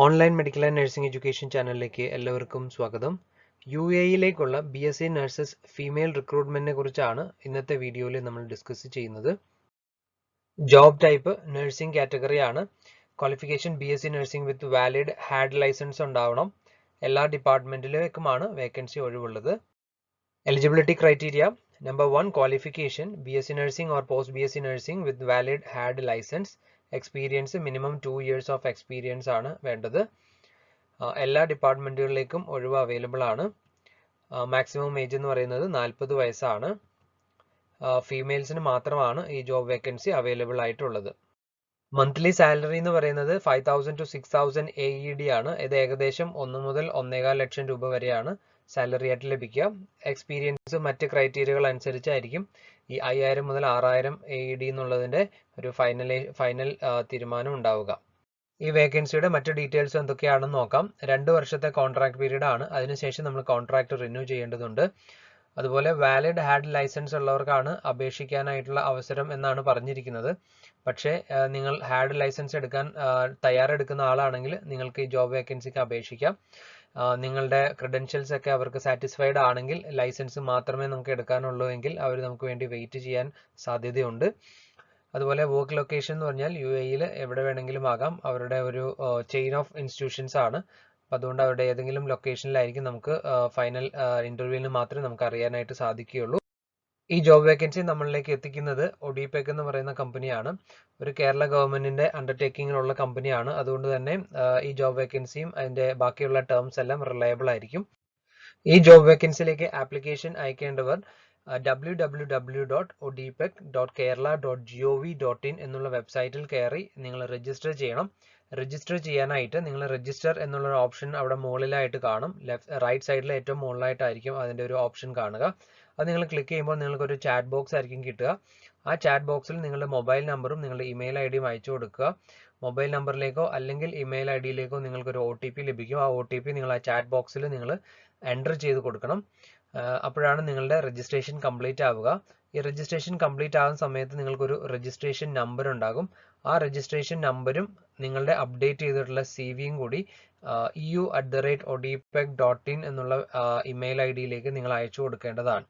Online medical and nursing education ചാനലിലേക്ക് എല്ലാവർക്കും സ്വാഗതം. UAEയിലേക്കുള്ള BSc നഴ്സസ് ഫീമെയിൽ റിക്രൂട്ട്മെന്റിനെ കുറിച്ചാണ് ഇന്നത്തെ വീഡിയോയിൽ നമ്മൾ ഡിസ്കസ് ചെയ്യുന്നത്. ജോബ് ടൈപ്പ് നഴ്സിംഗ് കാറ്റഗറി ആണ്. Qualification BSc nursing with valid HAAD licence ഉണ്ടാവണം. എല്ലാ ഡിപ്പാർട്ട്മെന്റിലേക്കുമാണ് വേക്കൻസി ഒഴിവുള്ളത്. Eligibility criteria: number 1 qualification BSc nursing or post BSc nursing with valid HAAD licence. Experience minimum 2 years of experience ആണ് വേണ്ടത്. എല്ലാ ഡിപ്പാർട്ട്മെന്റുകളിലേക്കും ഒഴിവ് available ആണ്. മാക്സിമം ഏജ് എന്ന് പറയുന്നത് 40 വയസ്സാണ്. ഫീമെയിൽസിന് മാത്രമാണ് ഈ ജോബ് വേക്കൻസി അവൈലബിൾ ആയിട്ടുള്ളത്. മന്ത്ലി സാലറി എന്ന് പറയുന്നത് 5,000 to 6,000 AED ആണ്. ഇത് ഏകദേശം 1 മുതൽ 1.25 ലക്ഷം രൂപ വരെയാണ് സാലറി ആയിട്ട് ലഭിക്കുക. എക്സ്പീരിയൻസ് മറ്റ് ക്രൈറ്റീരിയകൾ അനുസരിച്ചായിരിക്കും ഈ 5,000 മുതൽ 6,000 AED എന്നുള്ളതിന്റെ ഒരു ഫൈനൽ തീരുമാനം ഉണ്ടാവുക. ഈ വേക്കൻസിയുടെ മറ്റ് ഡീറ്റെയിൽസ് എന്തൊക്കെയാണെന്ന് നോക്കാം. 2 വർഷത്തെ കോൺട്രാക്ട് പീരീഡ് ആണ്. അതിനുശേഷം നമ്മൾ കോൺട്രാക്ട് റിന്യൂ ചെയ്യേണ്ടതുണ്ട്. അതുപോലെ വാലിഡ് ഹാഡ് ലൈസൻസ് ഉള്ളവർക്കാണ് അപേക്ഷിക്കാനായിട്ടുള്ള അവസരം എന്നാണ് പറഞ്ഞിരിക്കുന്നത്. പക്ഷേ നിങ്ങൾ ഹാഡ് ലൈസൻസ് എടുക്കാൻ തയ്യാറെടുക്കുന്ന ആളാണെങ്കിൽ നിങ്ങൾക്ക് ഈ ജോബ് വേക്കൻസിക്ക് അപേക്ഷിക്കാം. നിങ്ങളുടെ ക്രെഡൻഷ്യൽസ് ഒക്കെ അവർക്ക് സാറ്റിസ്ഫൈഡ് ആണെങ്കിൽ ലൈസൻസ് മാത്രമേ നമുക്ക് എടുക്കാനുള്ളൂ എങ്കിൽ അവർ നമുക്ക് വേണ്ടി വെയിറ്റ് ചെയ്യാൻ സാധ്യതയുണ്ട്. അതുപോലെ വർക്ക് ലൊക്കേഷൻ എന്ന് പറഞ്ഞാൽ UAEയിൽ എവിടെ വേണമെങ്കിലും ആകാം. അവരുടെ ഒരു ചെയിൻ ഓഫ് ഇൻസ്റ്റിറ്റ്യൂഷൻസ് ആണ്. അപ്പം അതുകൊണ്ട് അവരുടെ ഏതെങ്കിലും ലൊക്കേഷനിലായിരിക്കും നമുക്ക് ഫൈനൽ ഇന്റർവ്യൂവിന് മാത്രമേ നമുക്ക് അറിയാനായിട്ട് സാധിക്കുകയുള്ളൂ. ഈ ജോബ് വേക്കൻസി നമ്മളിലേക്ക് എത്തിക്കുന്നത് ഒഡിപെക് എന്ന് പറയുന്ന കമ്പനിയാണ്. ഒരു കേരള ഗവൺമെന്റിന്റെ അണ്ടർടേക്കിങ്ങിലുള്ള കമ്പനിയാണ്. അതുകൊണ്ട് തന്നെ ഈ ജോബ് വേക്കൻസിയും അതിന്റെ ബാക്കിയുള്ള ടേംസ് എല്ലാം റിലയബിൾ ആയിരിക്കും. ഈ ജോബ് വേക്കൻസിയിലേക്ക് ആപ്ലിക്കേഷൻ അയക്കേണ്ടവർ www.odpec.kerala.gov.in എന്നുള്ള വെബ്സൈറ്റിൽ കയറി നിങ്ങൾ രജിസ്റ്റർ ചെയ്യണം. രജിസ്റ്റർ ചെയ്യാനായിട്ട് നിങ്ങൾ രജിസ്റ്റർ എന്നുള്ള ഓപ്ഷൻ അവിടെ മുകളിലായിട്ട് കാണും. റൈറ്റ് സൈഡിലെ ഏറ്റവും മുകളിലായിട്ടായിരിക്കും അതിന്റെ ഒരു ഓപ്ഷൻ കാണുക. അത് നിങ്ങൾ ക്ലിക്ക് ചെയ്യുമ്പോൾ നിങ്ങൾക്ക് ഒരു ചാറ്റ് ബോക്സ് ആയിരിക്കും കിട്ടുക. ആ ചാറ്റ് ബോക്സിൽ നിങ്ങളുടെ മൊബൈൽ നമ്പറും നിങ്ങളുടെ ഇമെയിൽ ഐഡിയും അയച്ചു കൊടുക്കുക. മൊബൈൽ നമ്പറിലേക്കോ അല്ലെങ്കിൽ ഇമെയിൽ ഐഡിയിലേക്കോ നിങ്ങൾക്കൊരു OTP ലഭിക്കും. ആ OTP നിങ്ങൾ ആ ചാറ്റ് ബോക്സിൽ നിങ്ങൾ എൻ്റർ ചെയ്ത് കൊടുക്കണം. അപ്പോഴാണ് നിങ്ങളുടെ രജിസ്ട്രേഷൻ കംപ്ലീറ്റ് ആവുക. ഈ രജിസ്ട്രേഷൻ കംപ്ലീറ്റ് ആകുന്ന സമയത്ത് നിങ്ങൾക്കൊരു രജിസ്ട്രേഷൻ നമ്പർ ഉണ്ടാകും. ആ രജിസ്ട്രേഷൻ നമ്പരും നിങ്ങളുടെ അപ്ഡേറ്റ് ചെയ്തിട്ടുള്ള CVയും കൂടി eu@odpec.in എന്നുള്ള ഇമെയിൽ ഐഡിയിലേക്ക് നിങ്ങൾ അയച്ചു കൊടുക്കേണ്ടതാണ്.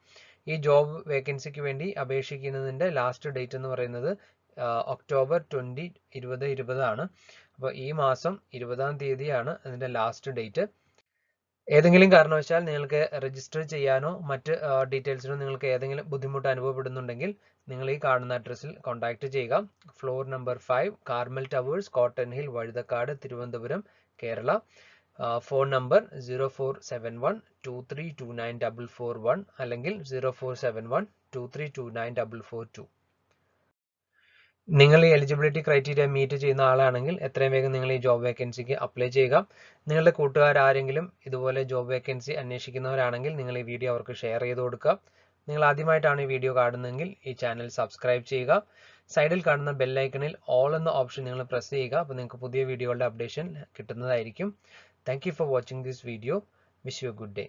ഈ ജോബ് വേക്കൻസിക്ക് വേണ്ടി അപേക്ഷിക്കുന്നതിന്റെ ലാസ്റ്റ് ഡേറ്റ് എന്ന് പറയുന്നത് October 20, 2020 ആണ്. അപ്പോൾ ഈ മാസം 20-ാം തീയതിയാണ് അതിന്റെ ലാസ്റ്റ് ഡേറ്റ്. ഏതെങ്കിലും കാരണവശാൽ നിങ്ങൾക്ക് രജിസ്റ്റർ ചെയ്യാനോ മറ്റ് ഡീറ്റെയിൽസിനോ നിങ്ങൾക്ക് ഏതെങ്കിലും ബുദ്ധിമുട്ട് അനുഭവപ്പെടുന്നുണ്ടെങ്കിൽ നിങ്ങൾ ഈ കാണുന്ന അഡ്രസ്സിൽ കോൺടാക്ട് ചെയ്യുക. Floor number 5, Carmel towers, cotton hill, Vazhuthacaud, Thiruvananthapuram, Kerala. Phone number 047123294441 അല്ലെങ്കിൽ 047123294442. നിങ്ങൾ ഈ എലിജിബിലിറ്റി ക്രൈറ്റീരിയ മീറ്റ് ചെയ്യുന്ന ആളാണെങ്കിൽ എത്രയും വേഗം നിങ്ങൾ ഈ ജോബ് വേക്കൻസിക്ക് അപ്ലൈ ചെയ്യുക. നിങ്ങളുടെ കൂട്ടുകാർ ആരെങ്കിലും ഇതുപോലെ ജോബ് വേക്കൻസി അന്വേഷിക്കുന്നവരാണെങ്കിൽ നിങ്ങൾ ഈ വീഡിയോ അവർക്ക് ഷെയർ ചെയ്ത് കൊടുക്കുക. നിങ്ങൾ ആദ്യമായിട്ടാണ് ഈ വീഡിയോ കാണുന്നതെങ്കിൽ ഈ ചാനൽ സബ്സ്ക്രൈബ് ചെയ്യുക. സൈഡിൽ കാണുന്ന ബെല്ലൈക്കണിൽ ഓൾ എന്ന ഓപ്ഷൻ നിങ്ങൾ പ്രസ് ചെയ്യുക. അപ്പോൾ നിങ്ങൾക്ക് പുതിയ വീഡിയോകളുടെ അപ്ഡേഷൻ കിട്ടുന്നതായിരിക്കും. Thank you for watching this video. Wish you A good day.